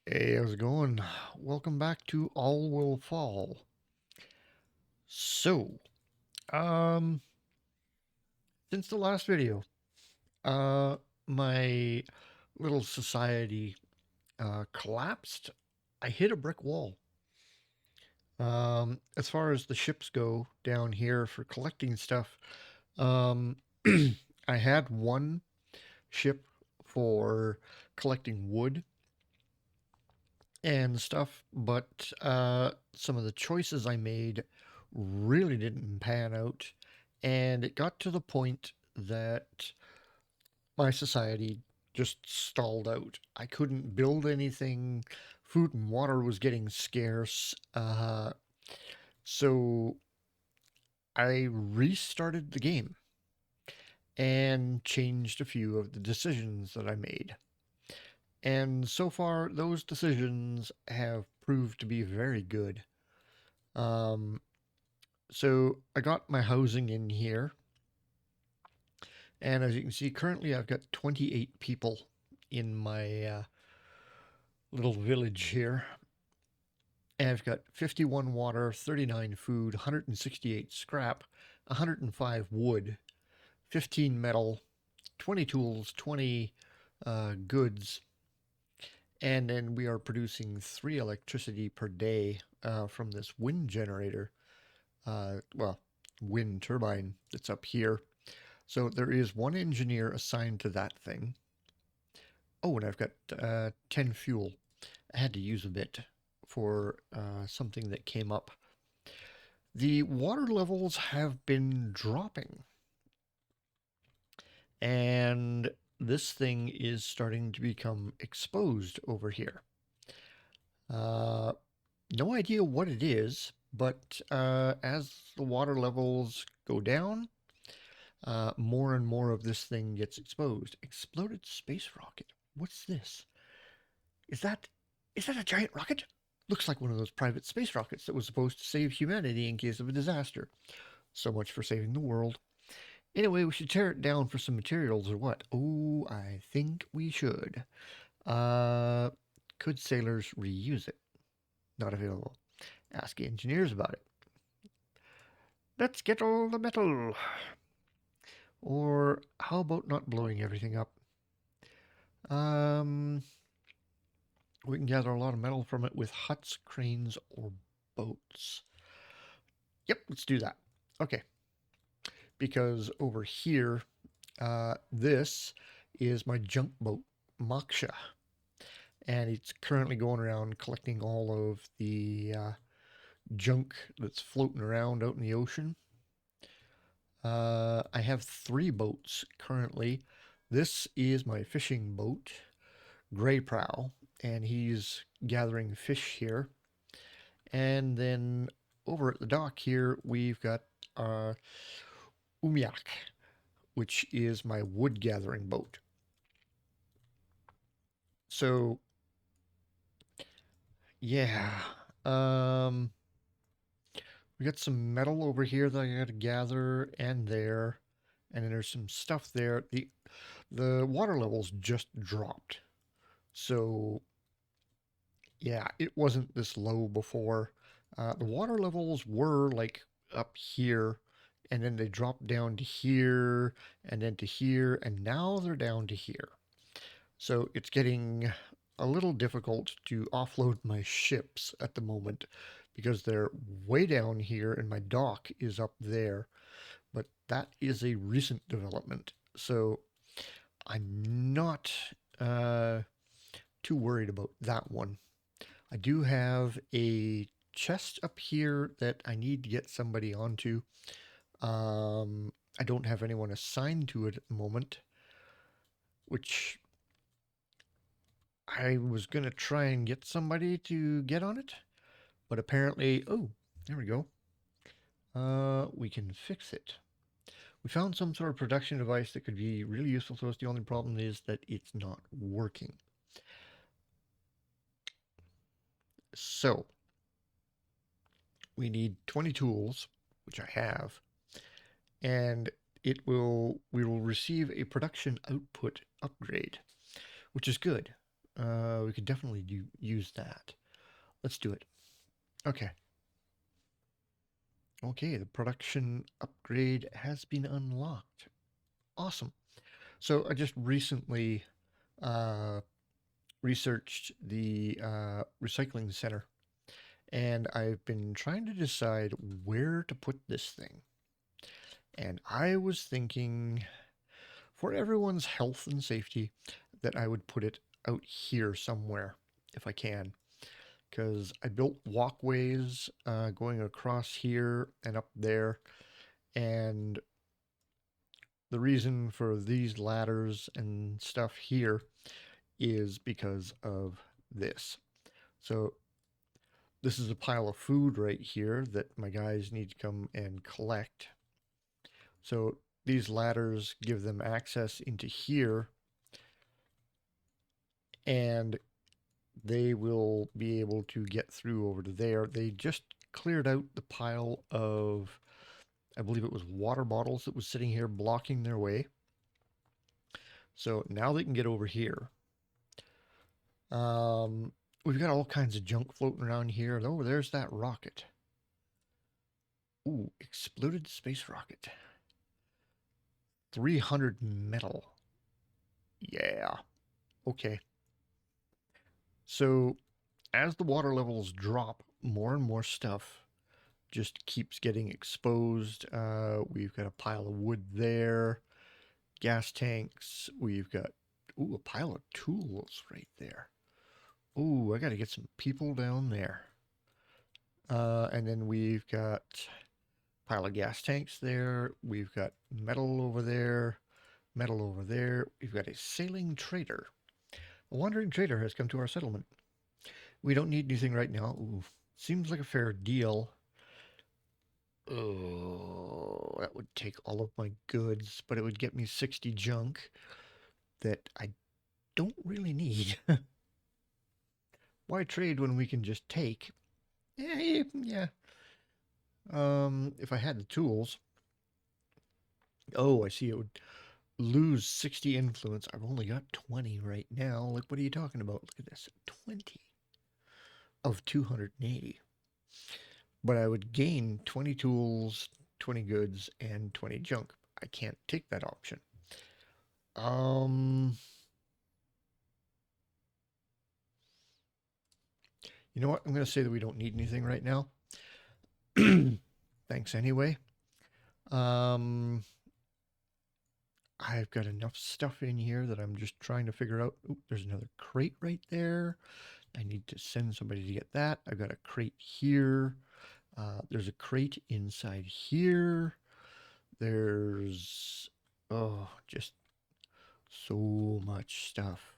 Hey, how's it going? Welcome back to All Will Fall. So, um, since the last video, uh, my little society collapsed. I hit a brick wall. As far as the ships go down here for collecting stuff, um, I had one ship for collecting wood and stuff, but some of the choices I made really didn't pan out, and it got to the point that my society just stalled out. I couldn't build anything. Food and water was getting scarce. So I restarted the game and changed a few of the decisions that I made. And so far, those decisions have proved to be very good. Um, So I got my housing in here, and as you can see, currently I've got 28 people in my little village here. And I've got 51 water, 39 food, 168 scrap, 105 wood, 15 metal, 20 tools, 20 goods, and then we are producing 3 electricity per day from this wind generator. Well, wind turbine that's up here. So there is one engineer assigned to that thing. Oh, and I've got 10 fuel. I had to use a bit for something that came up. The water levels have been dropping, and this thing is starting to become exposed over here. Uh, no idea what it is, but as the water levels go down, more and more of this thing gets exposed. Exploded space rocket. What's this? Is that is that a giant rocket? Looks like one of those private space rockets that was supposed to save humanity in case of a disaster. So much for saving the world. Anyway, we should tear it down for some materials or what? Oh, I think we should. Uh, could sailors reuse it? Not available. Ask engineers about it. Let's get all the metal. Or how about not blowing everything up? Um, we can gather a lot of metal from it with huts, cranes, or boats. Yep, let's do that. Okay, because over here, this is my junk boat, Moksha, and it's currently going around collecting all of the junk that's floating around out in the ocean. I have 3 boats currently. This is my fishing boat, Grey Prow, and he's gathering fish here. And then over at the dock here, we've got uh, Umiak, which is my wood gathering boat. So, yeah. Um, we got some metal over here that I got to gather and there. And then there's some stuff there. The water levels just dropped. So, yeah, it wasn't this low before. The water levels were like up here, and then they dropped down to here, and then to here, and now they're down to here. So it's getting a little difficult to offload my ships at the moment because they're way down here and my dock is up there. But that is a recent development. So I'm not uh, too worried about that one. I do have a chest up here that I need to get somebody onto. I don't have anyone assigned to it at the moment, which I was going to try and get somebody to get on it, but apparently, oh, there we go. We can fix it. We found some sort of production device that could be really useful to us. The only problem is that it's not working. So, we need 20 tools, which I have, and we will receive a production output upgrade, which is good. We could definitely use that. Let's do it. Okay. Okay, the production upgrade has been unlocked. Awesome. So I just recently uh, researched the recycling center, and I've been trying to decide where to put this thing. And I was thinking, for everyone's health and safety, that I would put it out here somewhere if I can. Because I built walkways going across here and up there, and the reason for these ladders and stuff here is because of this. So this is a pile of food right here that my guys need to come and collect. So these ladders give them access into here, and they will be able to get through over to there. They just cleared out the pile of, I believe it was water bottles that was sitting here blocking their way. So now they can get over here. We've got all kinds of junk floating around here. Oh, there's that rocket. Ooh, exploded space rocket. 300 metal. Yeah. Okay. So as the water levels drop, more and more stuff just keeps getting exposed. We've got a pile of wood there, gas tanks. We've got, ooh, a pile of tools right there. Ooh, I got to get some people down there. And then we've got a pile of gas tanks there. We've got metal over there, metal over there. We've got a sailing trader. A wandering trader has come to our settlement. We don't need anything right now. Ooh, seems like a fair deal. Oh, that would take all of my goods, but it would get me 60 junk that I don't really need. Why trade when we can just take? Yeah. If I had the tools. Oh, I see. It would lose 60 influence. I've only got 20 right now. Like, what are you talking about? Look at this. 20 of 280. But I would gain 20 tools, 20 goods, and 20 junk. I can't take that option. You know what? I'm going to say that we don't need anything right now. Thanks anyway. I've got enough stuff in here that I'm just trying to figure out. Ooh, there's another crate right there. I need to send somebody to get that. I've got a crate here. There's a crate inside here. There's, oh, just so much stuff.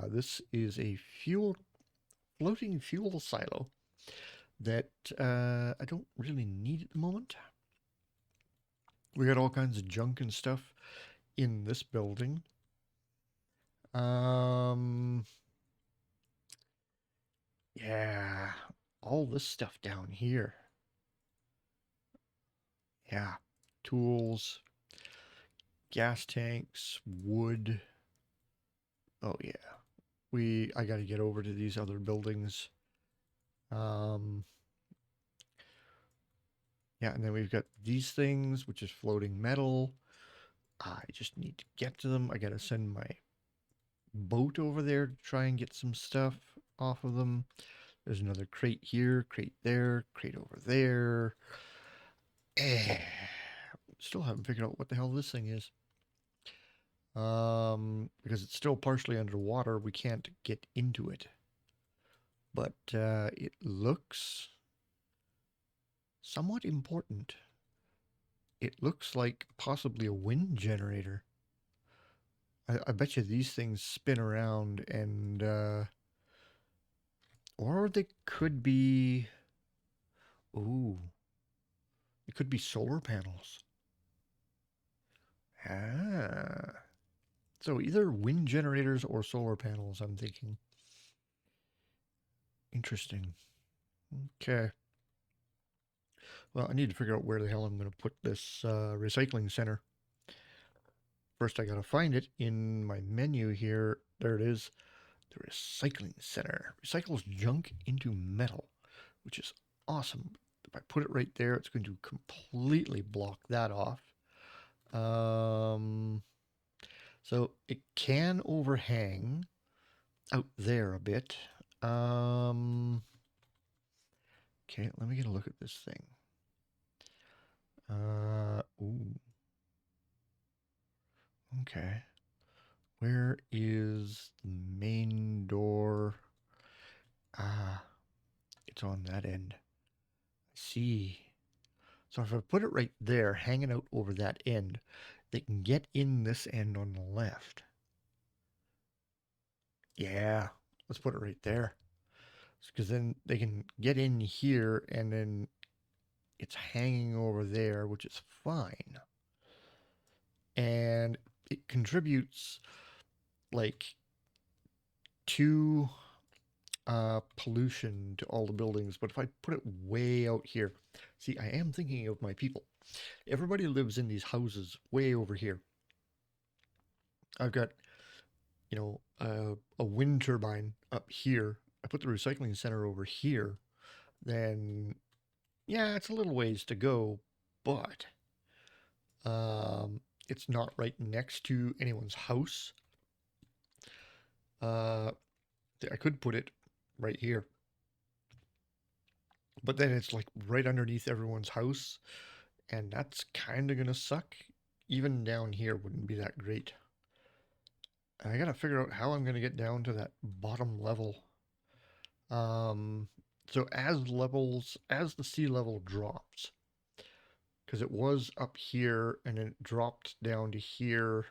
This is a floating fuel silo that I don't really need at the moment. We got all kinds of junk and stuff in this building. Yeah, all this stuff down here. Yeah, tools, gas tanks, wood. Oh yeah, I got to get over to these other buildings. Yeah, and then we've got these things, which is floating metal. I just need to get to them. I got to send my boat over there to try and get some stuff off of them. There's another crate here, crate there, crate over there. Still haven't figured out what the hell this thing is. Because it's still partially underwater, we can't get into it. But it looks somewhat important. It looks like possibly a wind generator. I bet you these things spin around and, or they could be, ooh, it could be solar panels. Ah. So either wind generators or solar panels, I'm thinking. Interesting. Okay. Well, I need to figure out where the hell I'm going to put this recycling center. First, I got to find it in my menu here. There it is. The recycling center recycles junk into metal, which is awesome. If I put it right there, it's going to completely block that off. So it can overhang out there a bit. Okay, let me get a look at this thing. Ooh. Okay. Where is the main door? Ah, it's on that end. I see. So if I put it right there, hanging out over that end, they can get in this end on the left. Yeah, let's put it right there. Because then they can get in here and then it's hanging over there, which is fine. And it contributes like to pollution to all the buildings. But if I put it way out here, see, I am thinking of my people. Everybody lives in these houses way over here. I've got, you know, a wind turbine up here. I put the recycling center over here. Then, yeah, it's a little ways to go, but it's not right next to anyone's house. I could put it right here, but then it's like right underneath everyone's house, and that's kind of gonna suck. Even down here wouldn't be that great. I gotta figure out how I'm gonna get down to that bottom level. So as the sea level drops, because it was up here and then it dropped down to here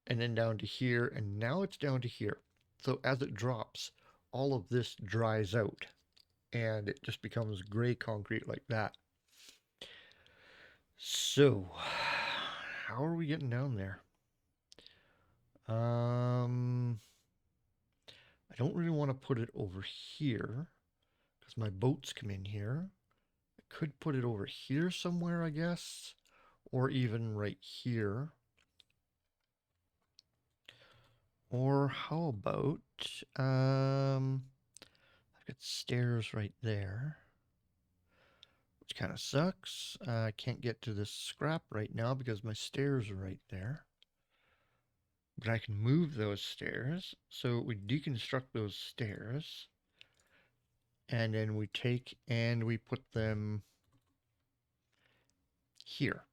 and then down to here and now it's down to here. So as it drops, all of this dries out and it just becomes gray concrete like that. So how are we getting down there? I don't really want to put it over here because my boats come in here. I could put it over here somewhere, I guess, or even right here. Or how about, I've got stairs right there, which kind of sucks. I can't get to this scrap right now because my stairs are right there. But I can move those stairs. So we deconstruct those stairs. And then we take and we put them here.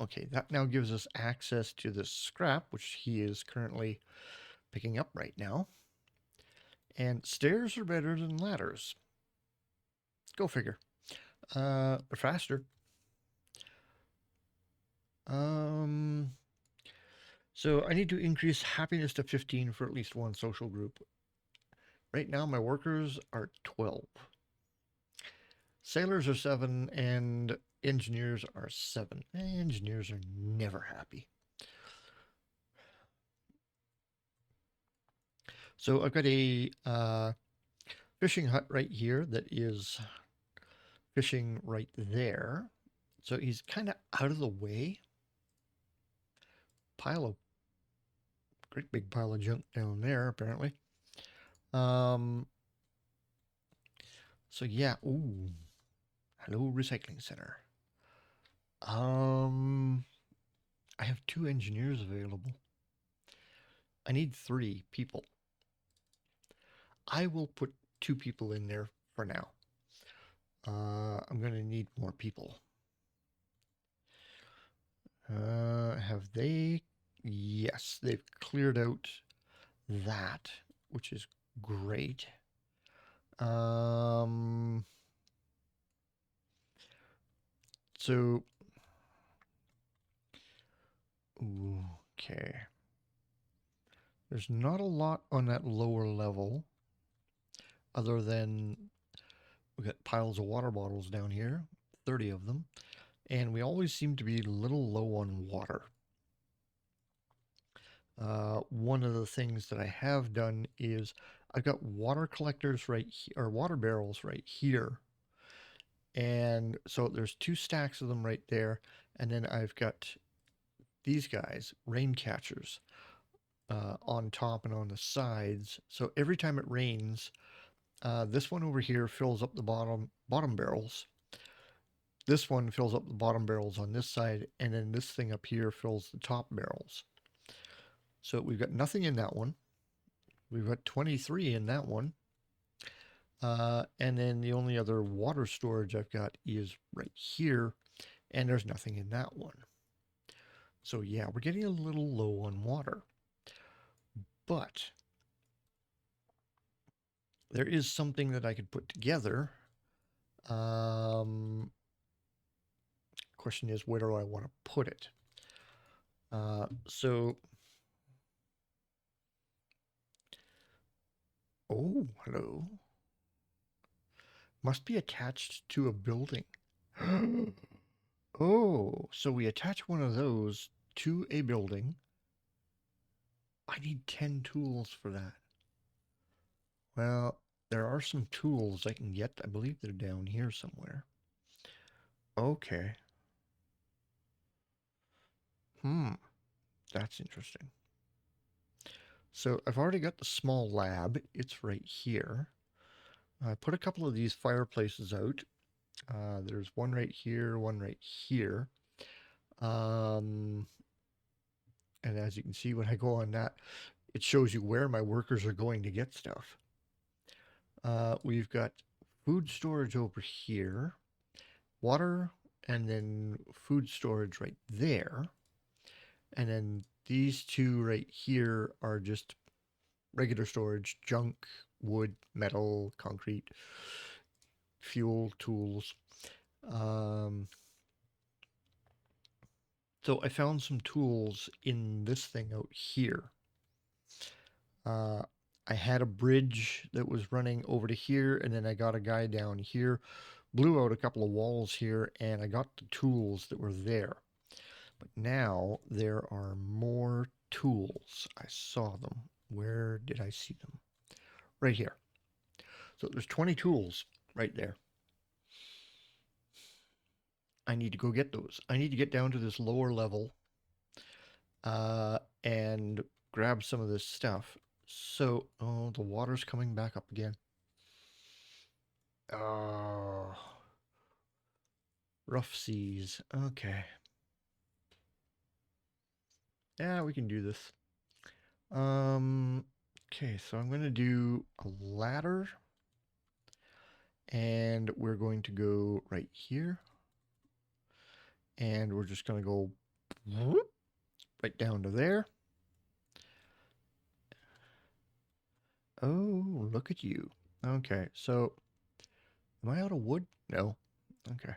Okay, that now gives us access to this scrap, which he is currently picking up right now. And stairs are better than ladders. Go figure. They're faster. So I need to increase happiness to 15 for at least one social group. Right now my workers are 12. Sailors are 7 and engineers are 7. Engineers are never happy. So I've got a fishing hut right here that is fishing right there. So he's kind of out of the way. Great big pile of junk down there, apparently. So yeah, ooh. Hello, recycling center. I have 2 engineers available. I need 3 people. I will put 2 people in there for now. I'm going to need more people. Have they? Yes, they've cleared out that, which is great. So, okay. There's not a lot on that lower level other than we've got piles of water bottles down here, 30 of them, and we always seem to be a little low on water. One of the things that I have done is I've got water collectors right here, or water barrels right here. And so there's 2 stacks of them right there. And then I've got these guys, rain catchers. on top and on the sides. So every time it rains, this one over here fills up the bottom barrels. This one fills up the bottom barrels on this side, and then this thing up here fills the top barrels. So we've got nothing in that one. We've got 23 in that one. And then the only other water storage I've got is right here, and there's nothing in that one. So yeah, we're getting a little low on water. But there is something that I could put together. Question is, where do I want to put it? Oh, hello. Must be attached to a building. Oh, so we attach one of those to a building. I need 10 tools for that. Well, there are some tools I can get. I believe they're down here somewhere. Okay. That's interesting. So I've already got the small lab. It's right here. I put a couple of these fireplaces out. There's one right here, one right here. And as you can see, when I go on that, it shows you where my workers are going to get stuff. We've got food storage over here, water, and then food storage right there. And then these two right here are just regular storage, junk, wood, metal, concrete, fuel, tools. So I found some tools in this thing out here. I had a bridge that was running over to here, and then I got a guy down here, blew out a couple of walls here, and I got the tools that were there. But now there are more tools. I saw them. Where did I see them? Right here. So there's 20 tools right there. I need to go get those. I need to get down to this lower level and grab some of this stuff. So, oh, the water's coming back up again. Oh, rough seas. Okay. Yeah, we can do this. Okay, so I'm going to do a ladder. And we're going to go right here. And we're just going to go whoop, right down to there. Oh, look at you. Okay, so am I out of wood? No. Okay.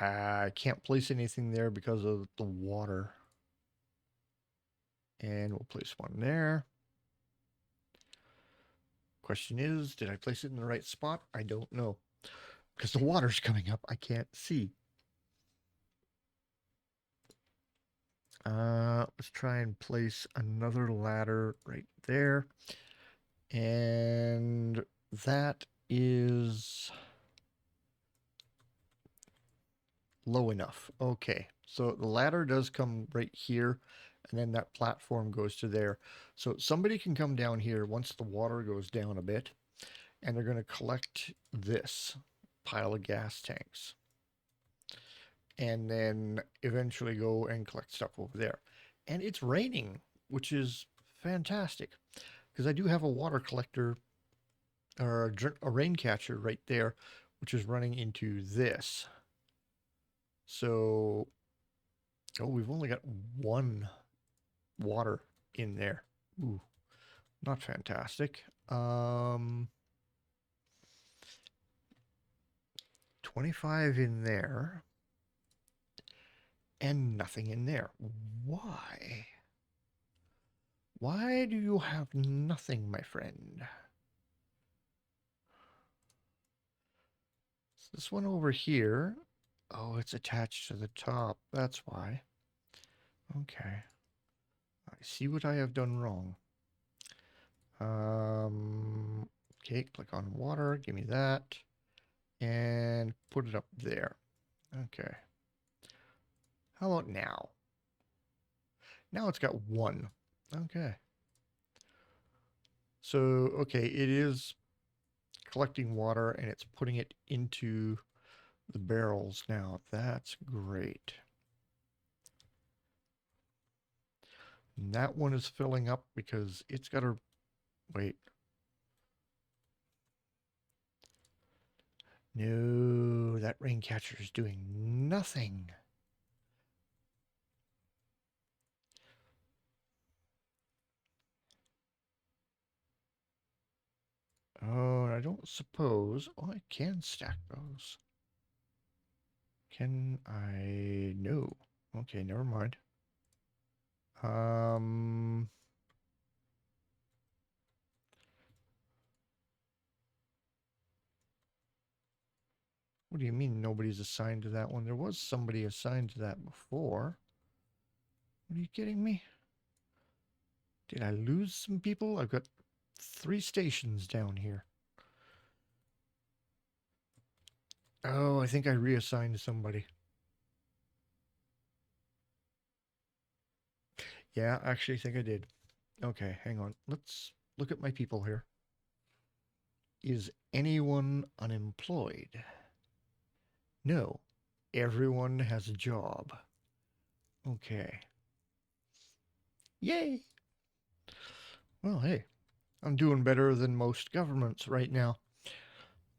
I can't place anything there because of the water. And we'll place one there. Question is, did I place it in the right spot? I don't know. Because the water's coming up, I can't see. Let's try and place another ladder right there. And that is low enough. Okay, so the ladder does come right here, and then that platform goes to there. So somebody can come down here once the water goes down a bit, and they're going to collect this pile of gas tanks. And then eventually go and collect stuff over there. And it's raining, which is fantastic, because I do have a water collector or a rain catcher right there, which is running into this. So, oh, we've only got one water in there. Ooh, not fantastic. 25 in there and nothing in there. Why? Why do you have nothing, my friend? So this one over here. Oh, it's attached to the top. That's why. Okay. I see what I have done wrong. Okay, click on water. Give me that. And put it up there. Okay. How about now? Now it's got 1. Okay. So, okay, it is collecting water and it's putting it into the barrels now. That's great. And that one is filling up because it's got to wait. No, that rain catcher is doing nothing. Oh, I don't suppose. Oh, I can stack those. Can I? No. Okay, never mind. Um, what do you mean nobody's assigned to that one? There was somebody assigned to that before. What are you kidding me? Did I lose some people? I've got 3 stations down here. Oh, I think I reassigned somebody. Yeah, I actually think I did. Okay, hang on. Let's look at my people here. Is anyone unemployed? No. Everyone has a job. Okay. Yay! Well, hey, I'm doing better than most governments right now.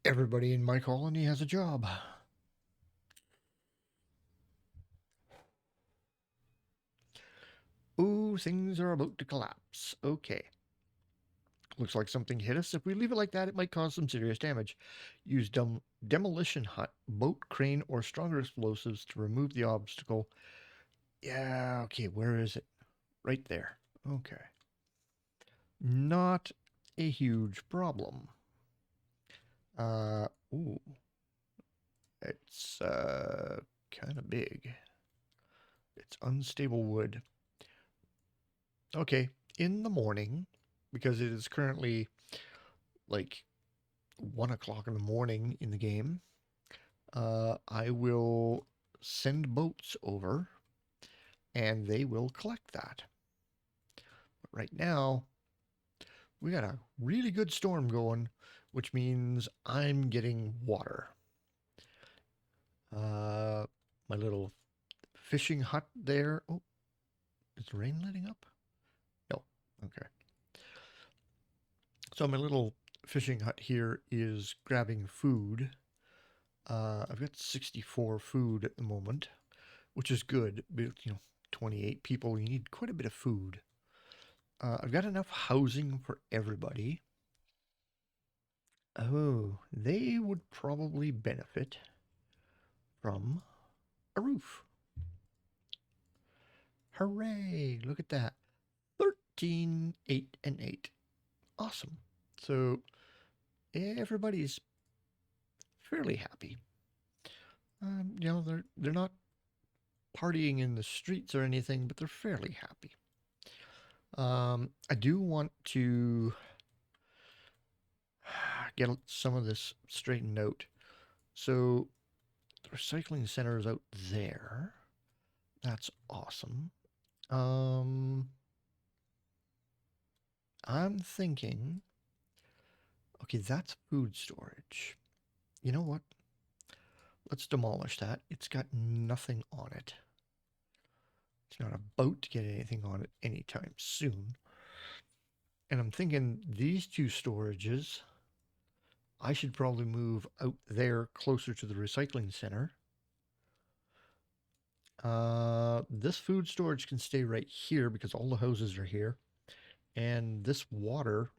Everybody in my colony has a job. Ooh, things are about to collapse. Okay. Looks like something hit us. If we leave it like that, it might cause some serious damage. Use demolition hut, boat, crane, or stronger explosives to remove the obstacle. Yeah, okay, where is it? Right there. Okay. Not a huge problem. Ooh, it's kind of big. It's unstable wood. Okay, in the morning, because it is currently like 1 o'clock in the morning in the game, I will send boats over and they will collect that. But right now, we got a really good storm going, which means I'm getting water. My little fishing hut there. Oh, is the rain letting up? No. Okay. So my little fishing hut here is grabbing food. I've got 64 food at the moment, which is good. But, 28 people, you need quite a bit of food. I've got enough housing for everybody. Oh, they would probably benefit from a roof. Hooray! Look at that. 13, 8, and 8. Awesome. So everybody's fairly happy. They're not partying in the streets or anything, but they're fairly happy. I do want to get some of this straightened out. So the recycling center is out there. That's awesome. I'm thinking, okay, that's food storage. You know what? Let's demolish that. It's got nothing on it. It's not about to get anything on it anytime soon. And I'm thinking these 2 storages, I should probably move out there closer to the recycling center. This food storage can stay right here because all the houses are here. And this water,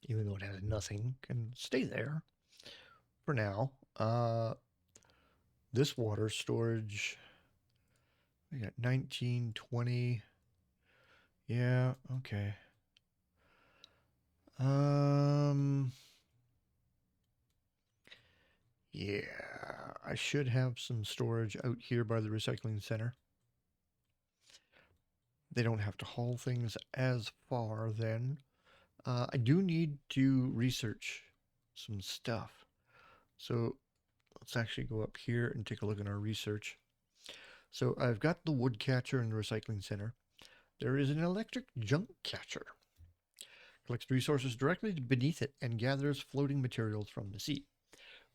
even though it has nothing, can stay there for now. This water storage, we got 19, 20. Yeah, okay. Yeah, I should have some storage out here by the recycling center. They don't have to haul things as far then. I do need to research some stuff. So let's actually go up here and take a look at our research. So I've got the wood catcher in the recycling center. There is an electric junk catcher. Collects resources directly beneath it and gathers floating materials from the sea,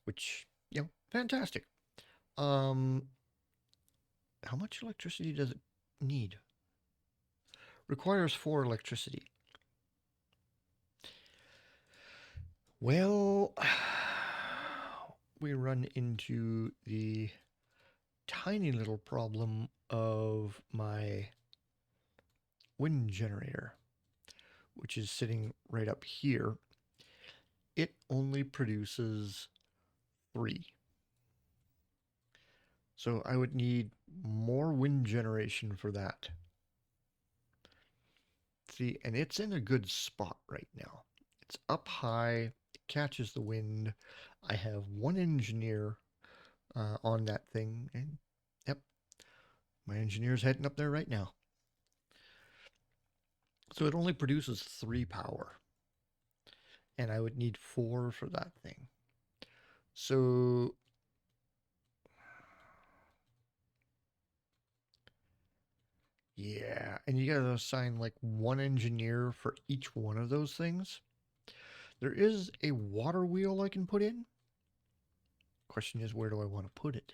which, fantastic. Um, how much electricity does it need? Requires 4 electricity. Well, we run into the tiny little problem of my wind generator, which is sitting right up here. It only produces 3. So I would need more wind generation for that. See, and it's in a good spot right now. It's up high, it catches the wind. I have 1 engineer on that thing, and yep, my engineer's heading up there right now. So it only produces 3 power, and I would need 4 for that thing. So yeah, and you gotta assign like 1 engineer for each one of those things. There is a water wheel I can put in. Question is, where do I want to put it?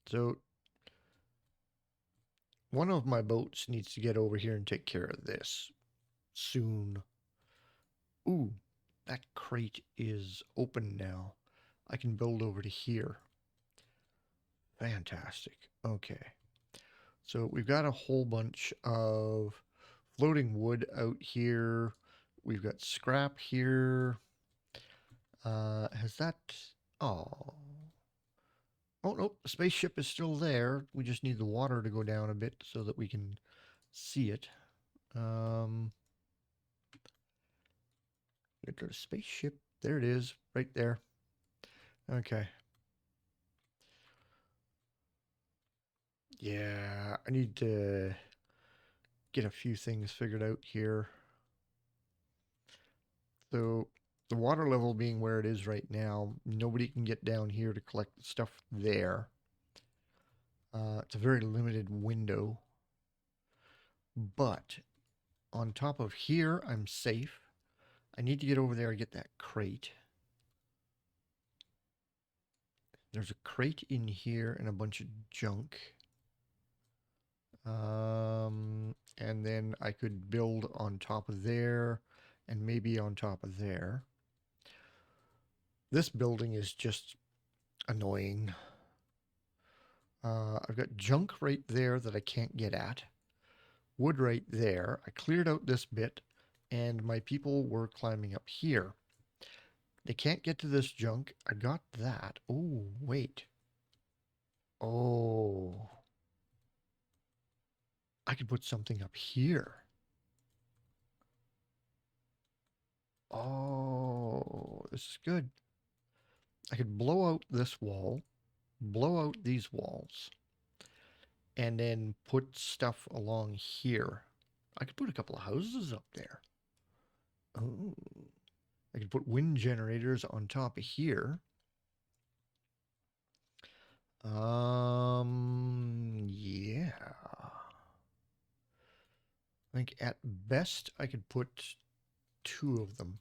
So one of my boats needs to get over here and take care of this soon. Ooh, that crate is open now. I can build over to here. Fantastic. Okay. So we've got a whole bunch of floating wood out here. We've got scrap here. Has that... Oh. Oh, nope. The spaceship is still there. We just need the water to go down a bit so that we can see it. Get to the spaceship. There it is. Right there. Okay. Yeah, I need to get a few things figured out here. So the water level being where it is right now, nobody can get down here to collect the stuff there. It's a very limited window. But on top of here, I'm safe. I need to get over there and get that crate. There's a crate in here and a bunch of junk. And then I could build on top of there and maybe on top of there. This building is just annoying. I've got junk right there that I can't get at. Wood right there. I cleared out this bit, and my people were climbing up here. They can't get to this junk. I got that. Oh, wait. Oh. I could put something up here. Oh, this is good. I could blow out this wall, blow out these walls, and then put stuff along here. I could put a couple of houses up there. Oh, I could put wind generators on top of here. Yeah. I think at best I could put 2 of them.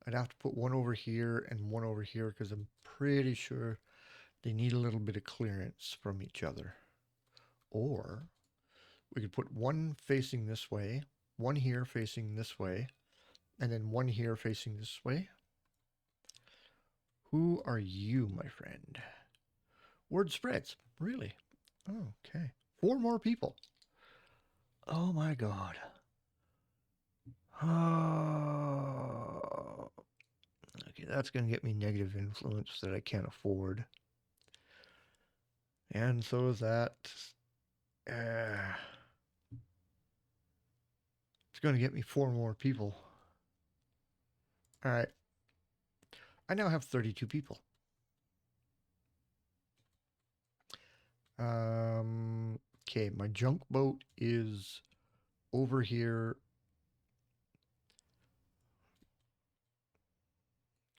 I'd have to put one over here and one over here because I'm pretty sure they need a little bit of clearance from each other. Or we could put one facing this way, one here facing this way, and then one here facing this way. Who are you, my friend? Word spreads. Really? Okay. 4 more people. Oh my god. Oh. Okay, that's going to get me negative influence that I can't afford. And so is that. It's going to get me 4 more people. All right. I now have 32 people. Okay, my junk boat is over here.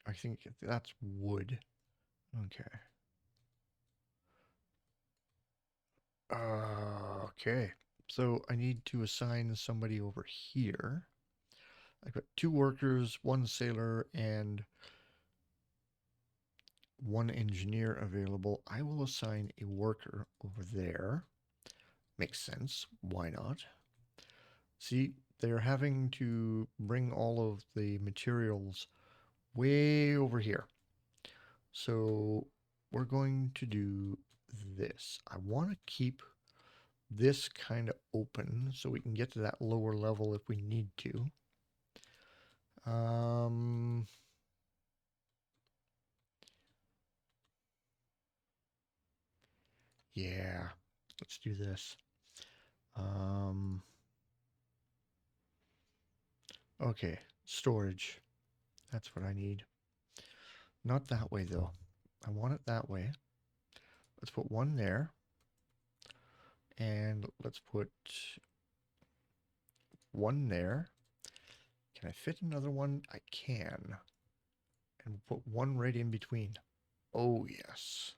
I think that's wood. Okay. Okay. So I need to assign somebody over here. I've got 2 workers, 1 sailor, and 1 engineer available. I will assign a worker over there. Makes sense. Why not? See, they're having to bring all of the materials way over here. So we're going to do this. I want to keep this kind of open so we can get to that lower level if we need to. Yeah, let's do this. Okay, storage. That's what I need. Not that way though. I want it that way. Let's put one there. And let's put one there. Can I fit another one? I can. And we'll put one right in between. Oh, yes.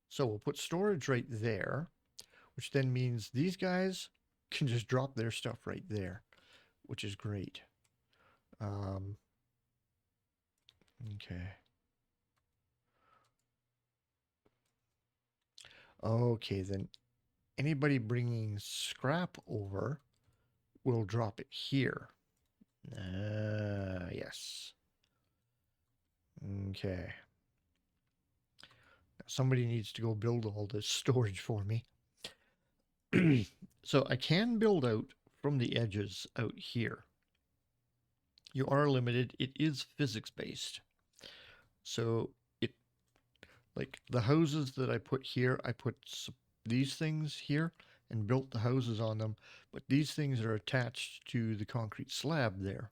So we'll put storage right there, which then means these guys can just drop their stuff right there, which is great. Okay. Okay, then anybody bringing scrap over will drop it here. Yes. Okay. Somebody needs to go build all this storage for me. So I can build out from the edges out here. You are limited. It is physics based. So it, like the houses that I put here, I put these things here and built the houses on them, but these things are attached to the concrete slab there.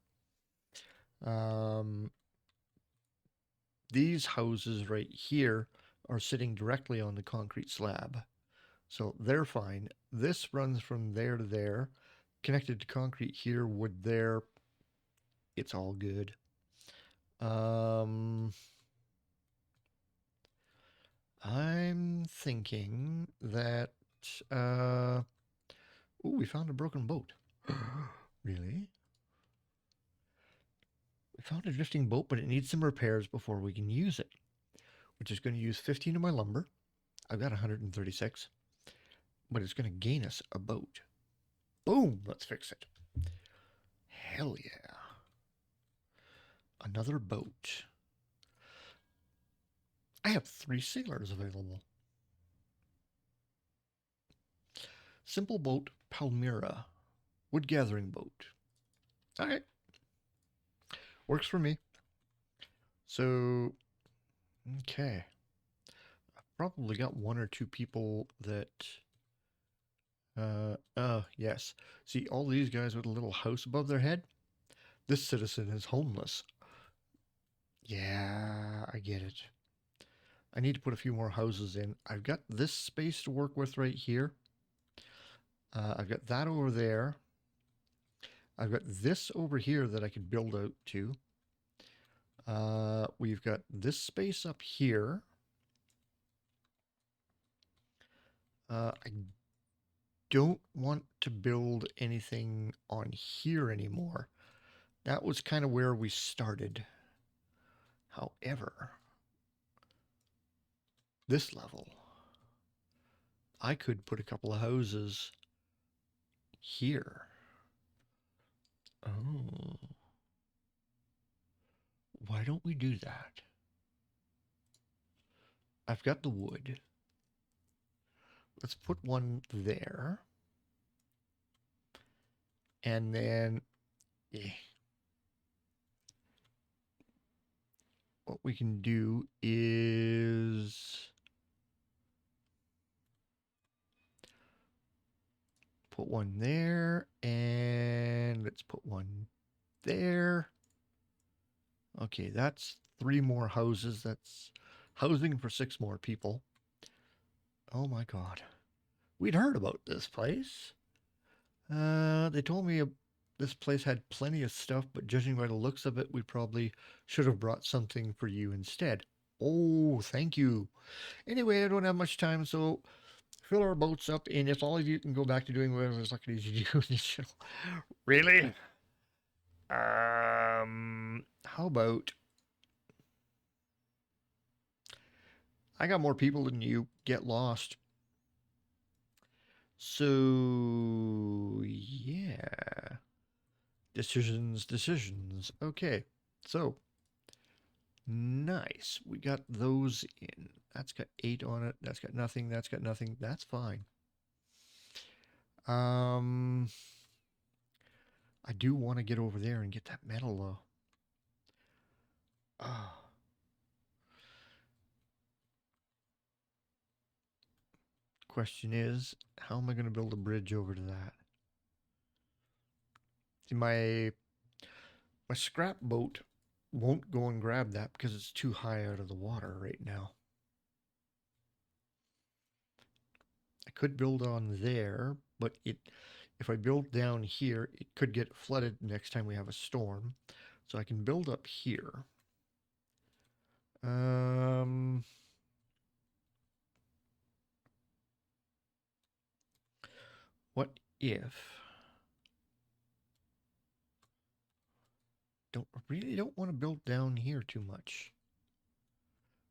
These houses right here are sitting directly on the concrete slab. So they're fine. This runs from there to there, connected to concrete here, wood there. It's all good. I'm thinking that, ooh, we found a broken boat. Really? We found a drifting boat, but it needs some repairs before we can use it, which is going to use 15 of my lumber. I've got 136, but it's going to gain us a boat. Boom, let's fix it. Hell yeah. Another boat. I have 3 sailors available. Simple boat, Palmyra. Wood gathering boat. All right. Works for me. So, okay. I've probably got 1 or 2 people that... yes. See, all these guys with a little house above their head? This citizen is homeless. Yeah, I get it. I need to put a few more houses in. I've got this space to work with right here. I've got that over there. I've got this over here that I can build out to. We've got this space up here. I don't want to build anything on here anymore. That was kind of where we started. However, this level, I could put a couple of houses here. Oh. Why don't we do that? I've got the wood. Let's put one there. And then what we can do is put one there, and let's put one there. Okay, that's 3 more houses. That's housing for 6 more people. Oh my god. We'd heard about this place. They told me this place had plenty of stuff, but judging by the looks of it, we probably should have brought something for you instead. Oh, thank you. Anyway, I don't have much time, so fill our boats up, and if all of you can go back to doing whatever it's like you do in this channel. Really? How about I got more people than you. Get lost. So yeah. Decisions. Okay. So nice. We got those in. That's got 8 on it. That's got nothing. That's got nothing. That's fine. I do want to get over there and get that metal though. Oh. Question is, how am I going to build a bridge over to that? See, my scrap boat won't go and grab that because it's too high out of the water right now. I could build on there, but if I build down here, it could get flooded next time we have a storm. So I can build up here. What if really don't want to build down here too much.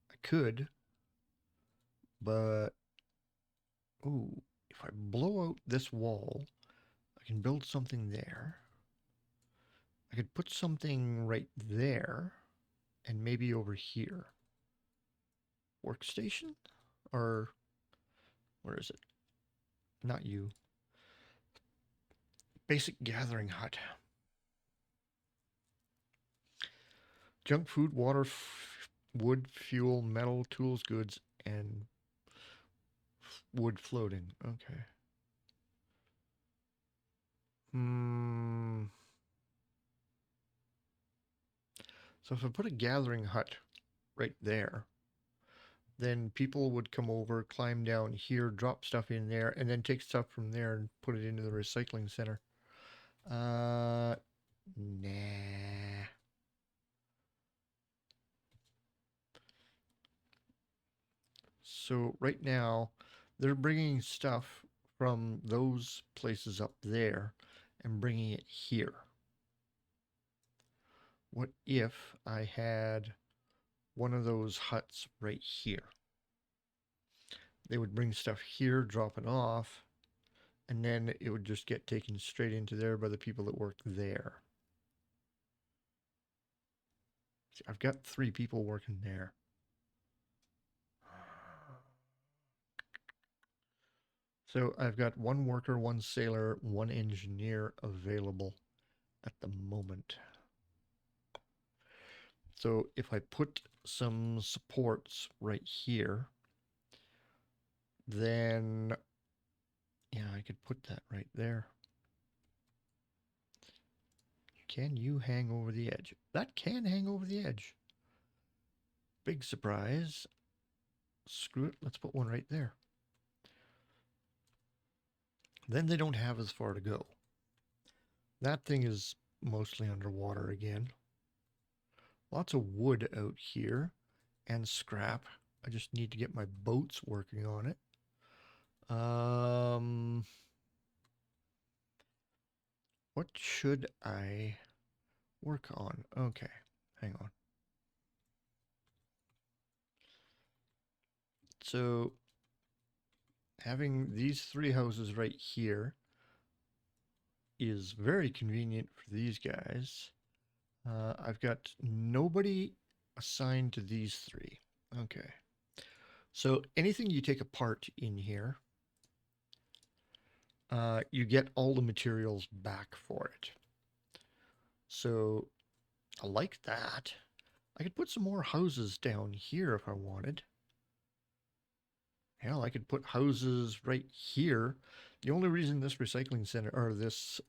I could, but ooh, if I blow out this wall, I can build something there. I could put something right there and maybe over here. Workstation? Or where is it? Not you. Basic gathering hut. Junk food, water, wood, fuel, metal, tools, goods, and wood floating. Okay. So if I put a gathering hut right there, then people would come over, climb down here, drop stuff in there, and then take stuff from there and put it into the recycling center. Nah. So right now, they're bringing stuff from those places up there and bringing it here. What if I had one of those huts right here? They would bring stuff here, drop it off, and then it would just get taken straight into there by the people that work there. See, I've got 3 people working there. So I've got 1 worker, 1 sailor, 1 engineer available at the moment. So if I put some supports right here, then yeah, I could put that right there. Can you hang over the edge? That can hang over the edge. Big surprise. Screw it, let's put one right there. Then they don't have as far to go. That thing is mostly underwater again. Lots of wood out here and scrap. I just need to get my boats working on it. What should I work on? Okay, hang on. So having these 3 houses right here is very convenient for these guys. I've got nobody assigned to these 3. Okay. So anything you take apart in here, you get all the materials back for it. So I like that. I could put some more houses down here if I wanted. Hell, I could put houses right here. The only reason this recycling center or this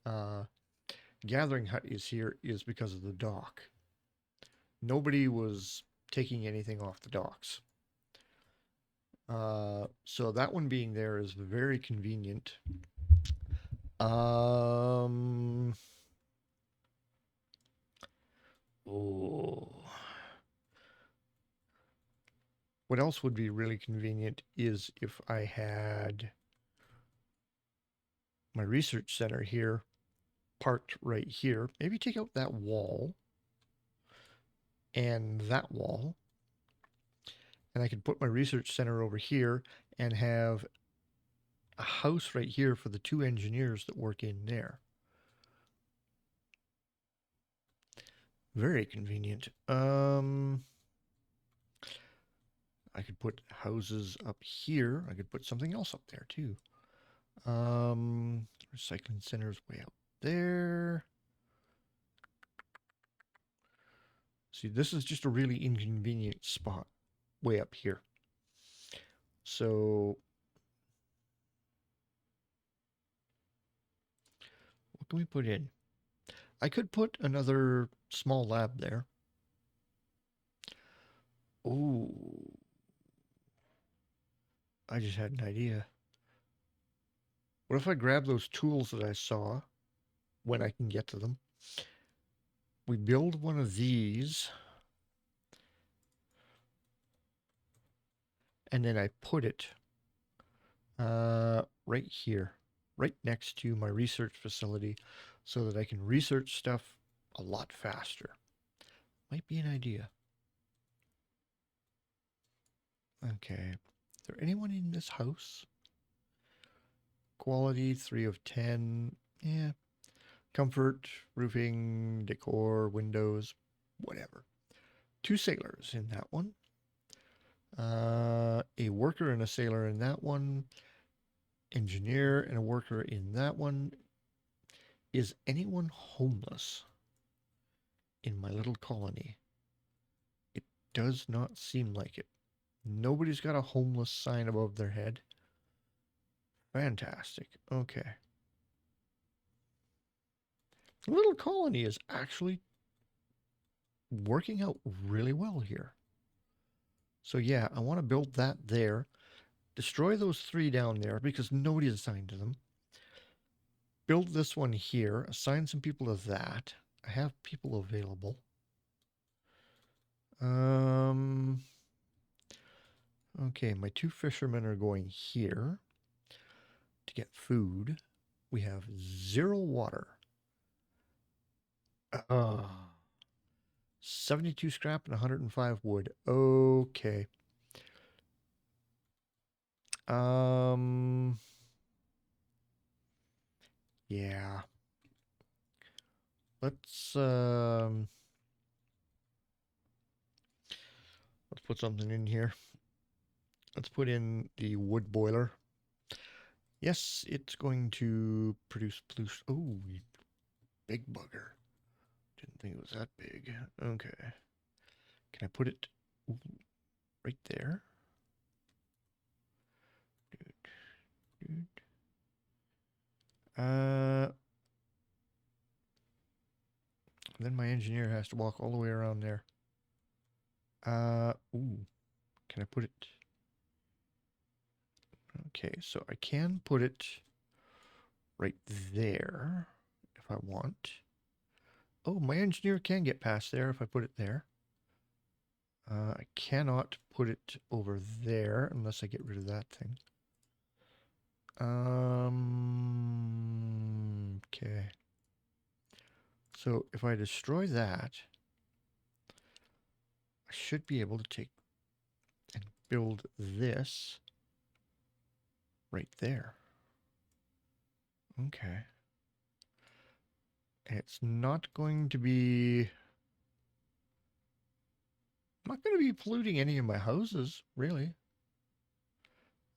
gathering hut is here is because of the dock. Nobody was taking anything off the docks. So that one being there is very convenient. Oh. What else would be really convenient is if I had my research center here parked right here. Maybe take out that wall and that wall. And I could put my research center over here and have a house right here for the 2 engineers that work in there. Very convenient. I could put houses up here. I could put something else up there too. Recycling center's way out there. See, this is just a really inconvenient spot way up here. So what can we put in? I could put another small lab there. Oh, I just had an idea. What if I grab those tools that I saw when I can get to them? We build one of these, and then I put it right here, right next to my research facility, so that I can research stuff a lot faster. Might be an idea. Okay. Is there anyone in this house? Quality, 3 of 10. Yeah. Comfort, roofing, decor, windows, whatever. 2 sailors in that one. A worker and a sailor in that one. Engineer and a worker in that one. Is anyone homeless in my little colony? It does not seem like it. Nobody's got a homeless sign above their head. Fantastic. Okay. The little colony is actually working out really well here. So yeah, I want to build that there. Destroy those 3 down there because nobody's assigned to them. Build this one here. Assign some people to that. I have people available. Okay, my 2 fishermen are going here to get food. We have 0 water. 72 scrap and 105 wood. Okay. Yeah. Let's put something in here. Let's put in the wood boiler. Yes, it's going to produce pollution. Oh, big bugger. Didn't think it was that big. Okay. Can I put it right there? Then my engineer has to walk all the way around there. Ooh. Can I put it? Okay, so I can put it right there if I want. Oh, my engineer can get past there if I put it there. I cannot put it over there unless I get rid of that thing. Okay. So if I destroy that, I should be able to take and build this right there. Okay. And it's not going to be... I'm not going to be polluting any of my houses, really.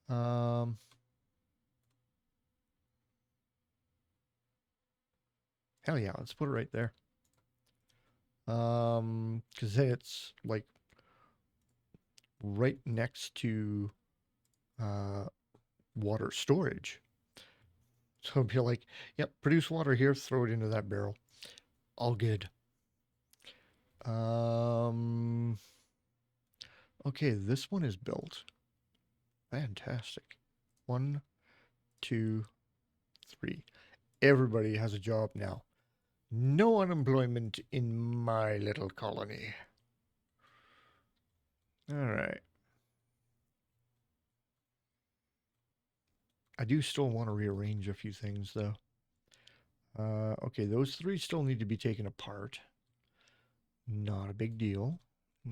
Hell yeah, let's put it right there. Because then it's like right next to water storage. So it'll be like, yep, produce water here, throw it into that barrel. All good. Okay, this one is built. Fantastic. 1, 2, 3. Everybody has a job now. No unemployment in my little colony. All right. I do still want to rearrange a few things, though. Okay, those three still need to be taken apart. Not a big deal.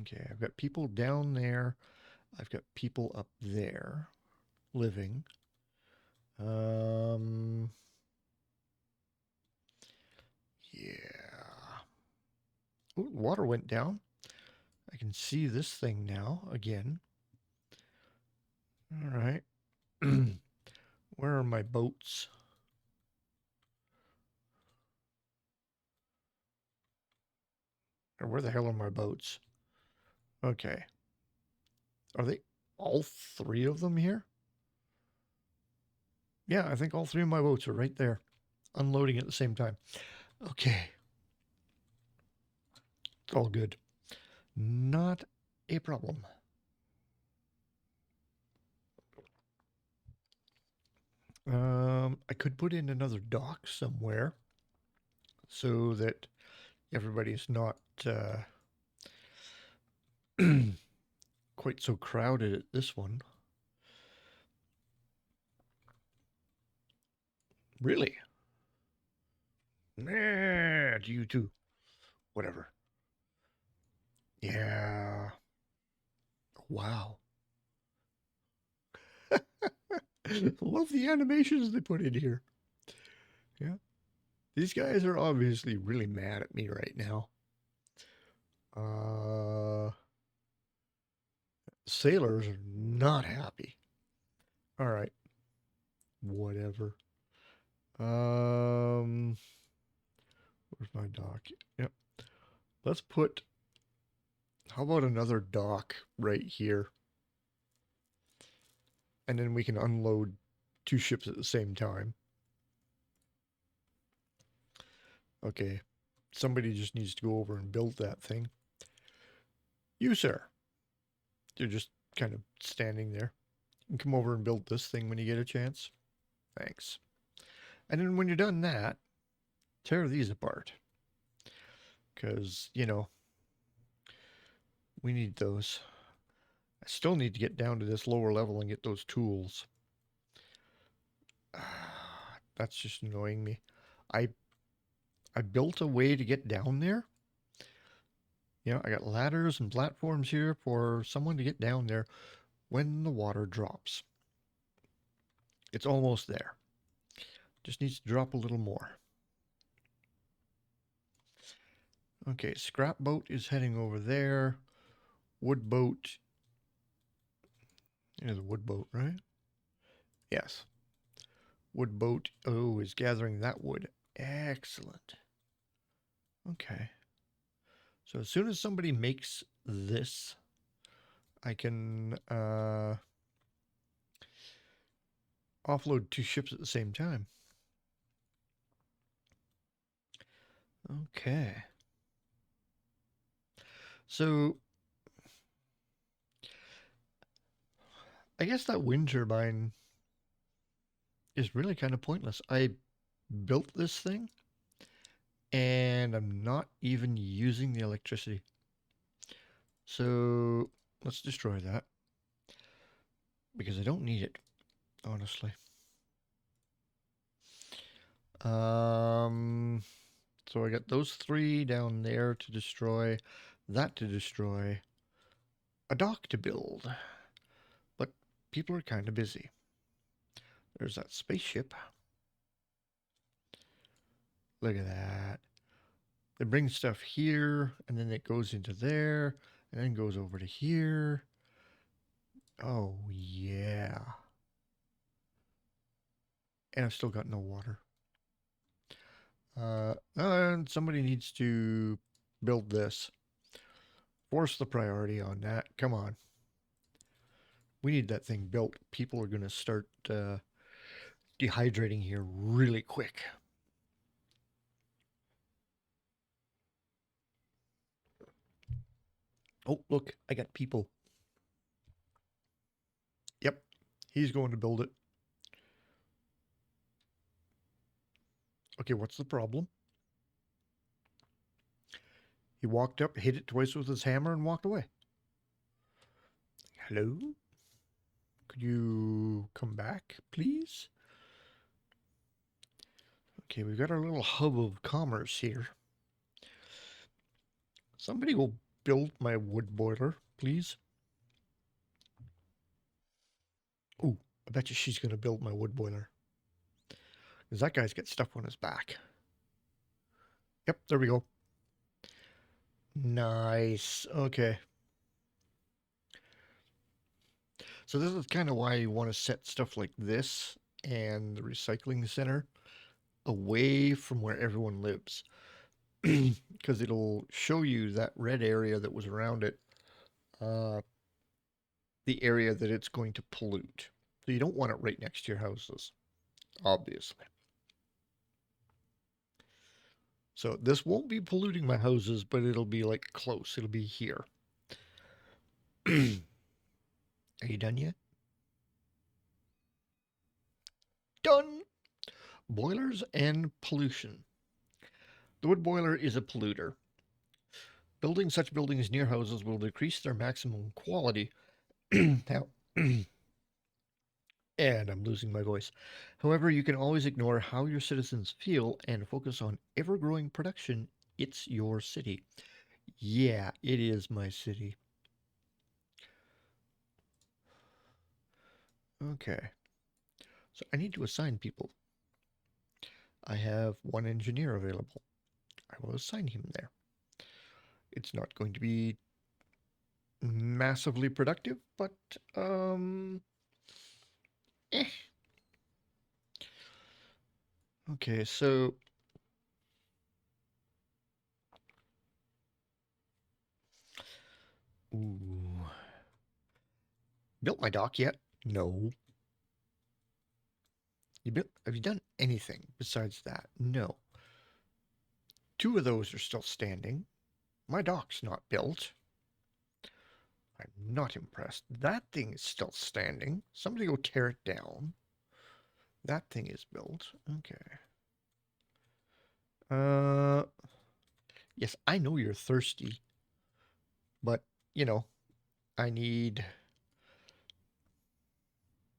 Okay, I've got people down there. I've got people up there living. Yeah. Ooh, water went down. I can see this thing now again. All right. Where are my boats? Or where the hell are my boats? Okay. Are they all three of them here? Yeah, I think all three of my boats are right there, unloading at the same time. Okay. It's all good. Not a problem. I could put in another dock somewhere so that everybody's not quite so crowded at this one. Really? Nah, you too. Whatever. Yeah. Wow. Love the animations they put in here. Yeah. These guys are obviously really mad at me right now. Sailors are not happy. All right. Whatever. Where's my dock? Yep. Let's put, how about another dock right here? And then we can unload two ships at the same time. Okay. Somebody just needs to go over and build that thing. You, sir. You're just kind of standing there. You can come over and build this thing when you get a chance. Thanks. And then when you're done that, tear these apart. Because, you know, we need those. I still need to get down to this lower level and get those tools. That's just annoying me. I built a way to get down there. You know, I got ladders and platforms here for someone to get down there when the water drops. It's almost there. Just needs to drop a little more. Okay, scrap boat is heading over there. Wood boat. There's a wood boat, right? Yes. Wood boat, oh, is gathering that wood. Excellent. Okay. So as soon as somebody makes this, I can offload two ships at the same time. Okay. So I guess that wind turbine is really kind of pointless. I built this thing and I'm not even using the electricity. So let's destroy that because I don't need it, honestly. So I got those three down there to destroy, that to destroy, a dock to build. But people are kind of busy. There's that spaceship. Look at that. It brings stuff here, and then it goes into there, and then goes over to here. Oh, yeah. And I've still got no water. And somebody needs to build this. Force the priority on that. Come on. We need that thing built. People are going to start dehydrating here really quick. Oh, look, I got people. Yep, he's going to build it. Okay, what's the problem? He walked up, hit it twice with his hammer, and walked away. Hello? you come back, please? Okay, we've got our little hub of commerce here. Somebody will build my wood boiler, please. Ooh, I bet you she's going to build my wood boiler. Because that guy's got stuff on his back. Yep, there we go. Nice. Okay. So this is kind of why you want to set stuff like this and the recycling center away from where everyone lives. Because it'll show you that red area that was around it, the area that it's going to pollute. So you don't want it right next to your houses, obviously. So this won't be polluting my houses, but it'll be like close. It'll be here. Are you done yet? Done! Boilers and pollution. The wood boiler is a polluter. Building such buildings near houses will decrease their maximum quality. Now, and I'm losing my voice. However, you can always ignore how your citizens feel and focus on ever growing production. It's your city. Yeah, it is my city. Okay. So I need to assign people. I have one engineer available. I will assign him there. It's not going to be massively productive, but eh. Okay, so ooh. Built my dock yet? No. Have you done anything besides that? No. Two of those are still standing. My dock's not built. I'm not impressed. That thing is still standing. Somebody go tear it down. That thing is built. Okay. Yes, I know you're thirsty, but you know, I need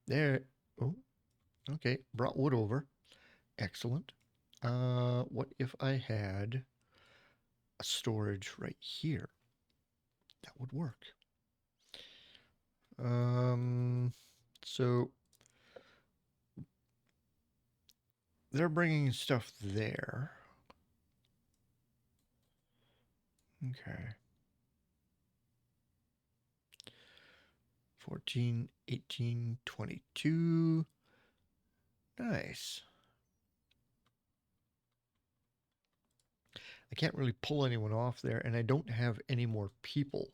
there. Oh, okay. Brought wood over. Excellent. What if I had a storage right here? That would work. So they're bringing stuff there. Okay. 14, 18, 22. Nice. I can't really pull anyone off there, and I don't have any more people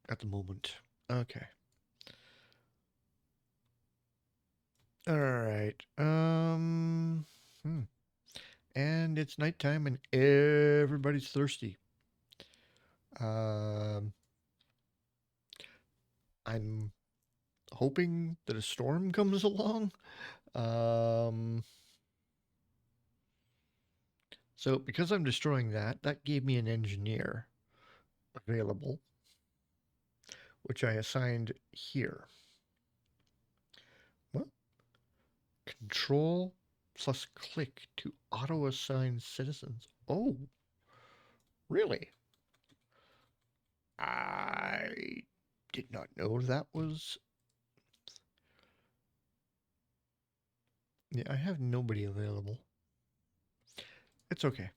at the moment. Okay. All right. And it's nighttime and everybody's thirsty. Um, I'm hoping that a storm comes along. Um, so because I'm destroying that, that gave me an engineer available, which I assigned here. What? Control plus click to auto assign citizens. Oh, really? I did not know that was. Yeah, I have nobody available. It's okay.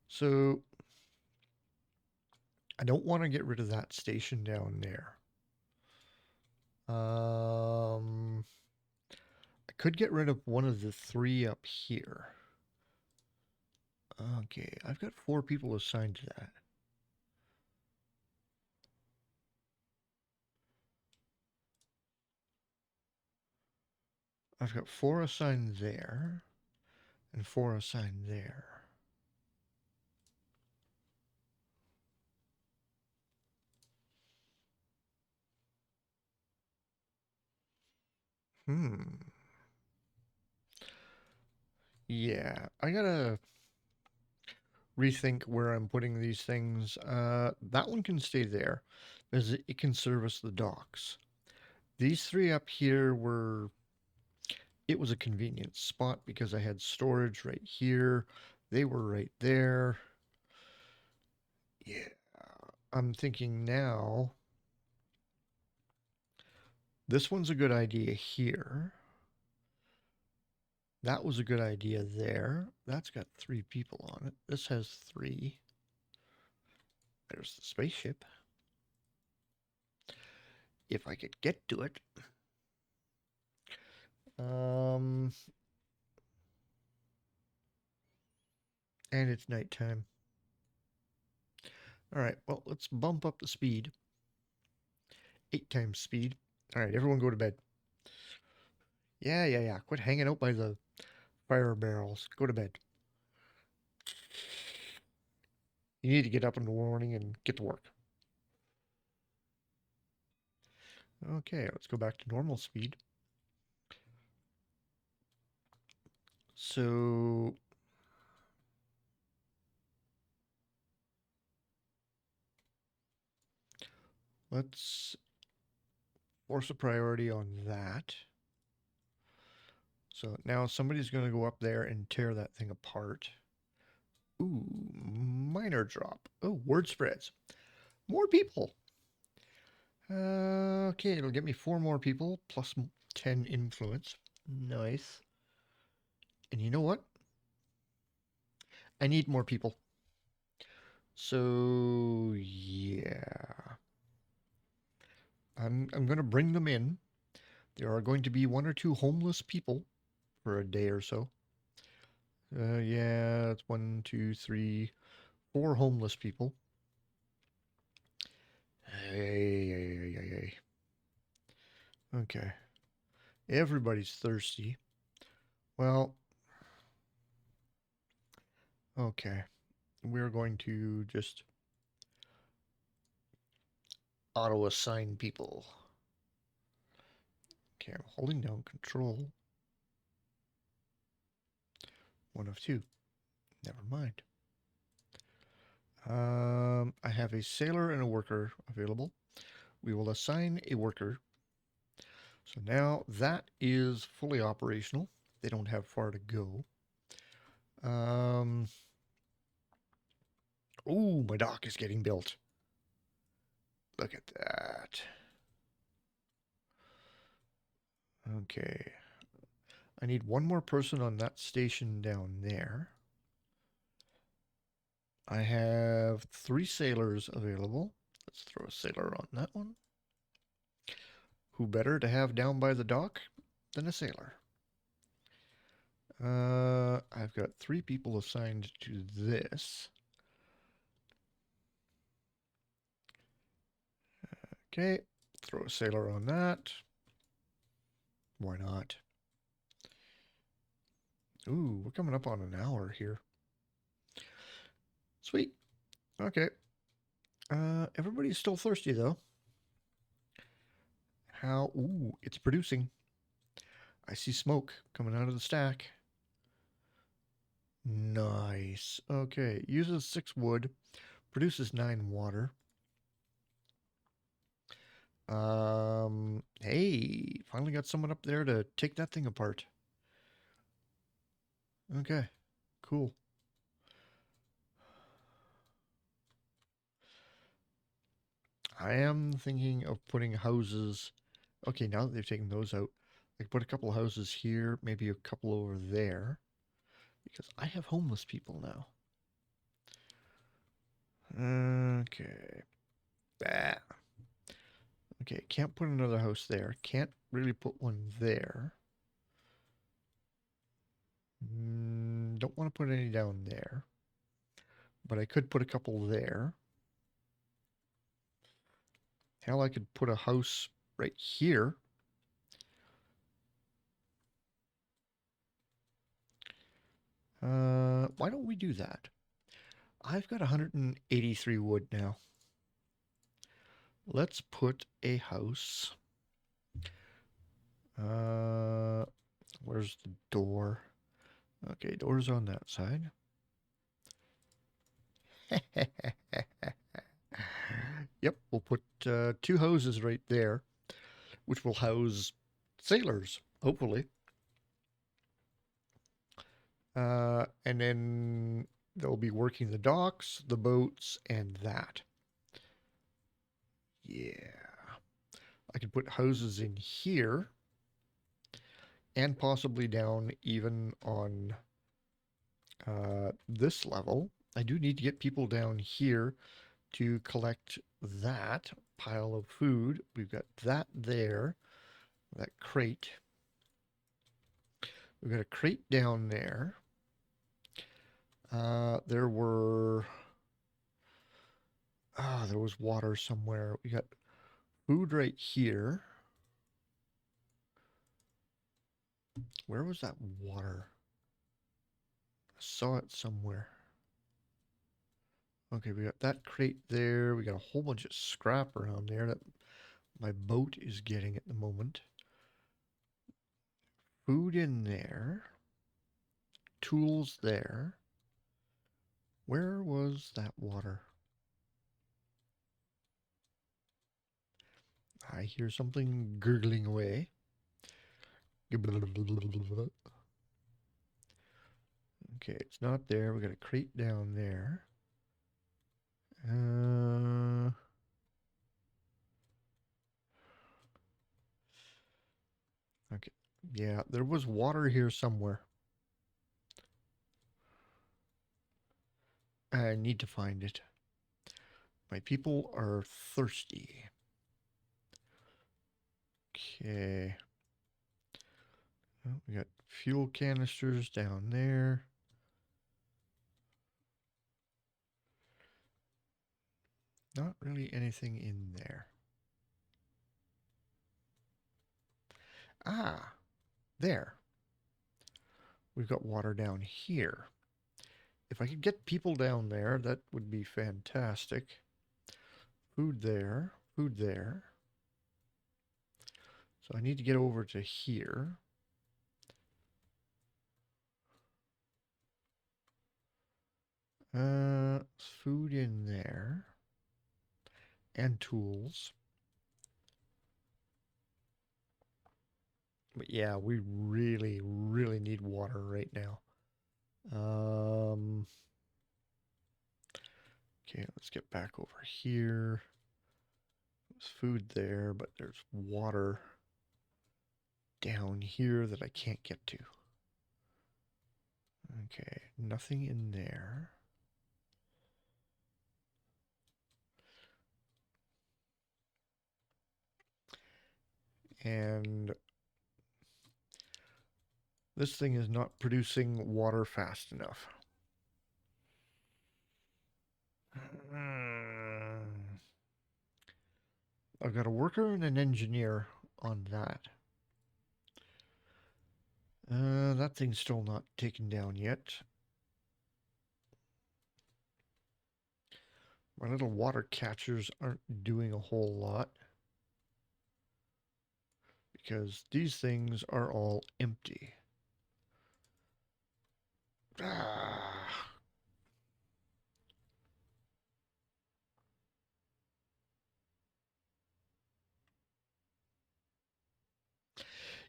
So I don't want to get rid of that station down there. I could get rid of one of the three up here. Okay, I've got 4 people assigned to that. I've got 4 assigned there and 4 assigned there. Yeah, I gotta. rethink where I'm putting these things. That one can stay there because it can service the docks. These three up here were, it was a convenient spot because I had storage right here. They were right there. Yeah. I'm thinking now, this one's a good idea here. That was a good idea there. That's got 3 people on it. This has 3. There's the spaceship. If I could get to it. And it's nighttime. All right, well, let's bump up the speed. 8 times speed. All right, everyone go to bed. Yeah. Quit hanging out by the fire barrels. Go to bed. You need to get up in the morning and get to work. Okay, let's go back to normal speed. So let's force a priority on that. So now somebody's going to go up there and tear that thing apart. Ooh, minor drop. Oh, word spreads. More people. Okay, it'll get me 4 more people plus 10 influence. Nice. And you know what? I need more people. So, yeah. I'm going to bring them in. There are going to be 1 or 2 homeless people for a day or so. Yeah, it's 1, 2, 3, 4 homeless people. Hey. Okay. Everybody's thirsty. Well, okay. We're going to just auto-assign people. Okay, I'm holding down control. 1 of 2. Never mind. I have a sailor and a worker available. We will assign a worker. So now that is fully operational. They don't have far to go. Oh, my dock is getting built. Look at that. Okay. I need 1 more person on that station down there. I have 3 sailors available. Let's throw a sailor on that one. Who better to have down by the dock than a sailor? I've got 3 people assigned to this. Okay, throw a sailor on that. Why not? Ooh, we're coming up on an hour here. Sweet. Okay. Everybody's still thirsty though. How? Ooh, it's producing. I see smoke coming out of the stack. Nice. Okay, uses 6 wood, produces 9 water. Hey, finally got someone up there to take that thing apart. Okay, cool. I am thinking of putting houses. Okay, now that they've taken those out, I could put a couple of houses here, maybe a couple over there, because I have homeless people now. Okay. Bah. Okay, can't put another house there. Can't really put one there. Don't want to put any down there. But I could put a couple there. Hell, I could put a house right here. Why don't we do that? I've got 183 wood now. Let's put a house. Where's the door? Okay, door's on that side. Yep, we'll put 2 hoses right there, which will house sailors, hopefully. And then they'll be working the docks, the boats, and that. Yeah. I could put houses in here and possibly down even on this level. I do need to get people down here to collect that pile of food. We've got that there, that crate. We've got a crate down there. There was water somewhere. We got food right here. Where was that water? I saw it somewhere. Okay, we got that crate there. We got a whole bunch of scrap around there that my boat is getting at the moment. Food in there. Tools there. Where was that water? I hear something gurgling away. Okay, it's not there. We got a crate down there. Okay. Yeah, there was water here somewhere. I need to find it. My people are thirsty. Okay. Oh, we got fuel canisters down there. Not really anything in there. Ah, there. We've got water down here. If I could get people down there, that would be fantastic. Food there, food there. So I need to get over to here. Food in there. And tools. But yeah, we really, really need water right now. Okay, let's get back over here. There's food there, but there's water down here that I can't get to. Okay, nothing in there. And this thing is not producing water fast enough. I've got a worker and an engineer on that. That thing's still not taken down yet. My little water catchers aren't doing a whole lot because these things are all empty. Ah.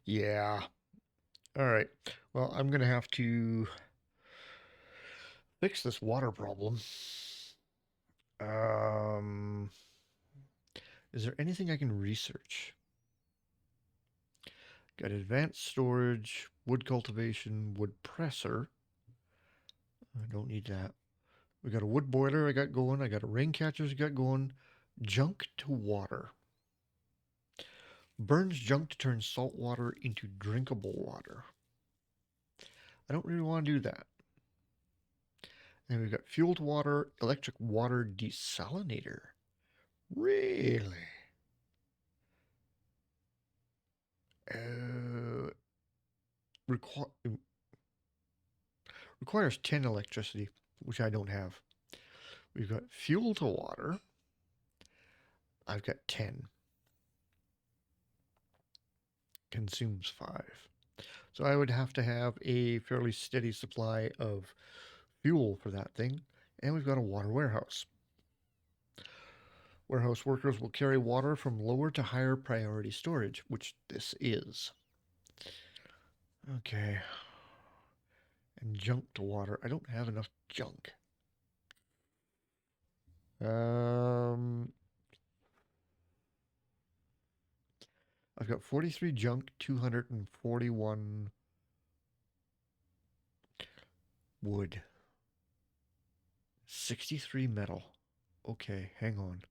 Yeah. All right. Well, I'm going to have to fix this water problem. Is there anything I can research? Got advanced storage, wood cultivation, wood presser. I don't need that. We got a wood boiler I got going. I got a rain catchers I got going. Junk to water. Burns junk to turn salt water into drinkable water. I don't really want to do that. And we've got fuel to water, electric water desalinator. Really? Requires 10 electricity, which I don't have. We've got fuel to water. I've got 10. Consumes 5. So I would have to have a fairly steady supply of fuel for that thing. And we've got a water warehouse. Warehouse workers will carry water from lower to higher priority storage, which this is. Okay. And junk to water. I don't have enough junk. I've got 43 junk, 241 wood, 63 metal. Okay, hang on.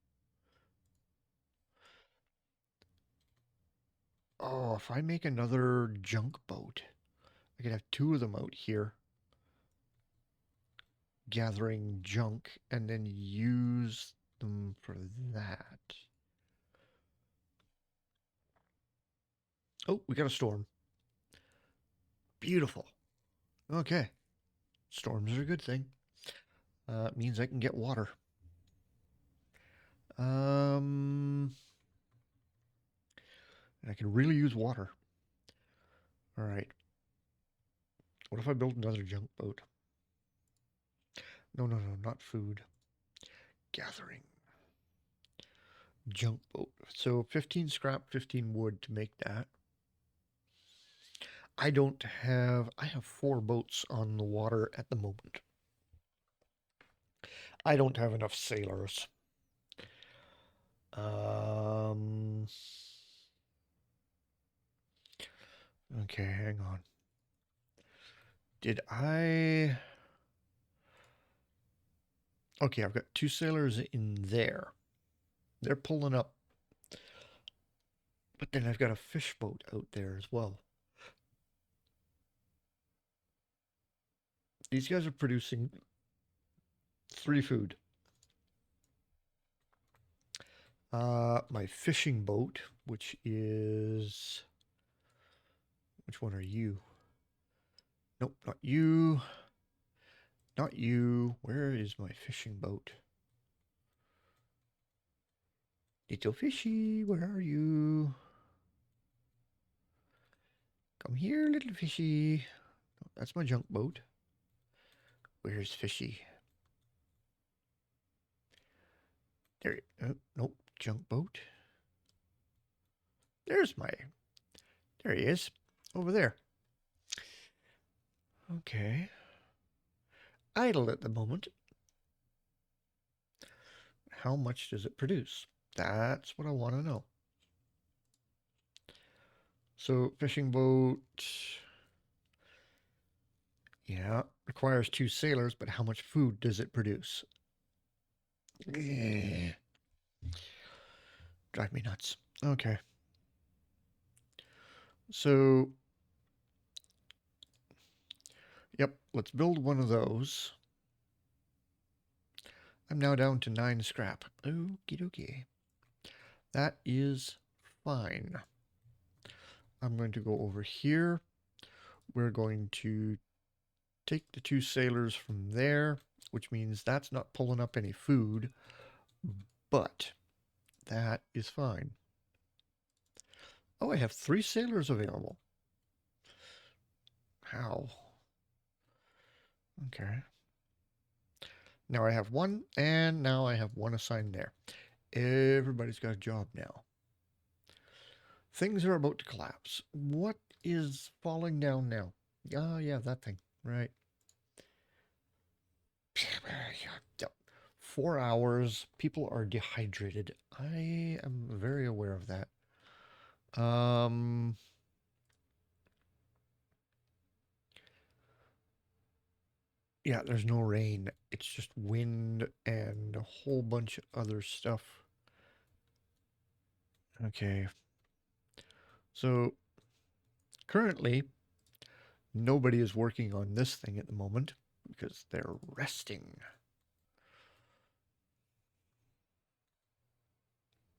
Oh, if I make another junk boat, I could have 2 of them out here gathering junk and then use them for that. Oh, we got a storm. Beautiful. Okay. Storms are a good thing. It means I can get water. And I can really use water. All right. What if I build another junk boat? No, not food. Gathering. Junk boat. So 15 scrap, 15 wood to make that. I have 4 boats on the water at the moment. I don't have enough sailors. Okay, hang on. Okay, I've got 2 sailors in there. They're pulling up. But then I've got a fish boat out there as well. These guys are producing 3 food. My fishing boat, which is... Which one are you? Nope, not you. Not you. Where is my fishing boat? Little fishy, where are you? Come here, little fishy. Oh, that's my junk boat. Where's fishy? There. Oh, nope, junk boat. There he is. Over there. Okay. Idle at the moment. How much does it produce? That's what I want to know. So, fishing boat. Yeah, requires 2 sailors, but how much food does it produce? Drive me nuts. Okay. So, yep, let's build one of those. I'm now down to 9 scrap. Okie dokie. That is fine. I'm going to go over here. We're going to take the 2 sailors from there, which means that's not pulling up any food, but that is fine. Oh, I have 3 sailors available. How? Okay. Now I have 1, and now I have 1 assigned there. Everybody's got a job now. Things are about to collapse. What is falling down now? Oh, yeah, that thing. Right. 4 hours. People are dehydrated. I am very aware of that. Yeah, there's no rain. It's just wind and a whole bunch of other stuff. Okay. So currently, nobody is working on this thing at the moment because they're resting.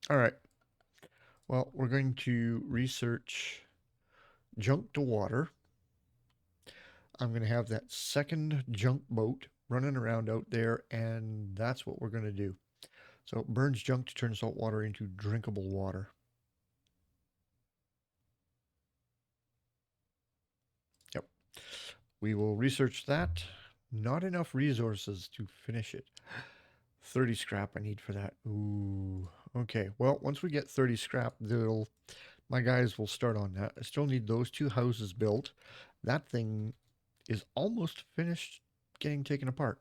All right. Well, we're going to research junk to water. I'm going to have that second junk boat running around out there, and that's what we're going to do. So it burns junk to turn salt water into drinkable water. Yep. We will research that Not enough resources to finish it. 30 scrap I need for that. Ooh. Okay. Well, once we get 30 scrap, my guys will start on that. I still need those 2 houses built. That thing is almost finished getting taken apart.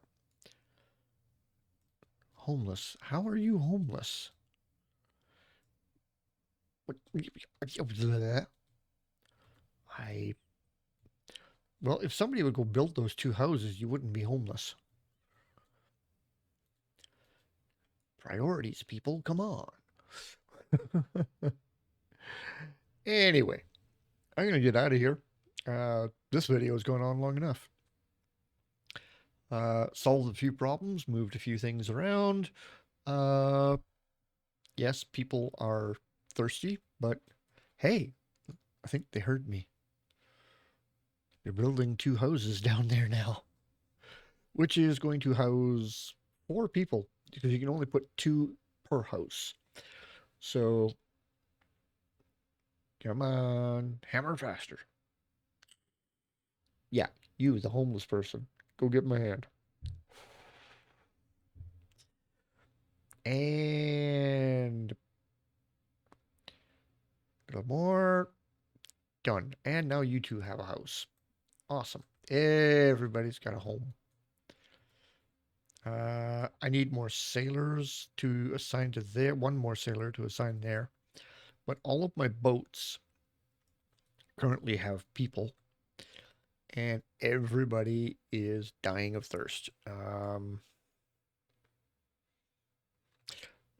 Homeless. How are you homeless? What? I. Well, if somebody would go build those 2 houses, you wouldn't be homeless. Priorities, people. Come on. Anyway, I'm going to get out of here. This video is going on long enough. Solved a few problems, moved a few things around. Yes, people are thirsty, but hey, I think they heard me. They're building 2 houses down there now, which is going to house 4 people because you can only put 2 per house. So, come on, hammer faster. Yeah, you, the homeless person, go give him a hand. And a little more. Done. And now you 2 have a house. Awesome. Everybody's got a home. I need more sailors to assign to there. One more sailor to assign there. But all of my boats currently have people, and everybody is dying of thirst.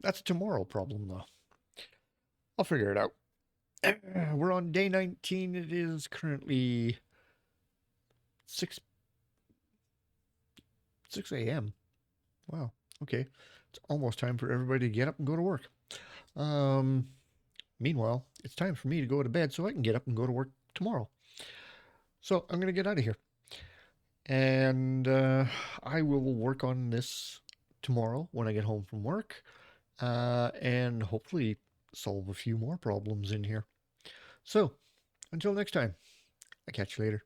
That's a tomorrow problem, though. I'll figure it out. We're on day 19. It is currently 6 a.m. Wow. Okay. It's almost time for everybody to get up and go to work. Meanwhile, it's time for me to go to bed so I can get up and go to work tomorrow. So I'm going to get out of here. And I will work on this tomorrow when I get home from work. And hopefully solve a few more problems in here. So, until next time, I'll catch you later.